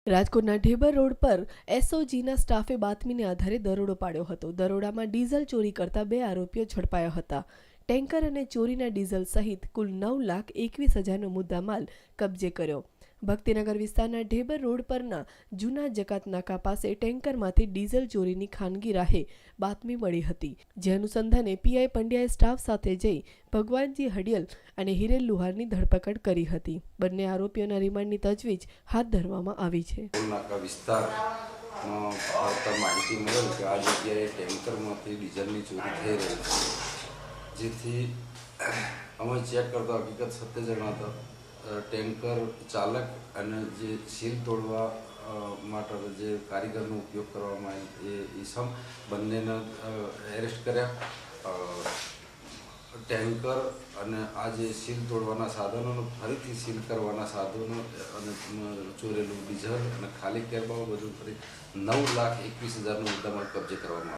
રાજકોટના ઢેબર રોડ પર એસઓજીના સ્ટાફે બાતમીને આધારે દરોડો પાડ્યો હતો। દરોડામાં ડીઝલ ચોરી કરતા 2 આરોપીઓ ઝડપાયા હતા। ટેન્કર અને ચોરીના ડીઝલ સહિત કુલ 9,21,000નો મુદ્દામાલ કબજે કર્યો। ભક્તિનગર વિસ્તારના ઢેબર રોડ પરના જૂના જકાત નાકા પાસે ટેન્કરમાંથી ડીઝલ ચોરીની ખાનગી રાહે બાતમી મળી હતી, જે અનુસંધાને પીઆઈ પંડ્યાએ સ્ટાફ સાથે જઈ ભગવાનજી હડિયલ અને હિરેન લુહારની ધરપકડ કરી હતી। બંને આરોપીઓના રિમાન્ડની તજવીજ હાથ ધરવામાં આવી છે। નાકા વિસ્તારમાં માહિતી મળેલ કે આ જગ્યાએ ટેન્કરમાંથી ડીઝલની ચોરી થઈ રહી છે, જેથી અમે ચેક કરતા હકીકત સત્ય જણાતા ટેન્કર ચાલક અને જે સીલ તોડવા માટે જે કારીગરનો ઉપયોગ કરવામાં આવે એ ઈસમ બંનેને એરેસ્ટ કર્યા। ટેન્કર અને આ જે સીલ તોડવાના સાધનોનો ફરીથી સીલ કરવાના સાધનો અને ચોરેલું ડીઝલ અને ખાલી કેરબાઓ બધું ફરી 9,21,000નો મુદ્દામાલ કબજે કરવામાં આવ્યો।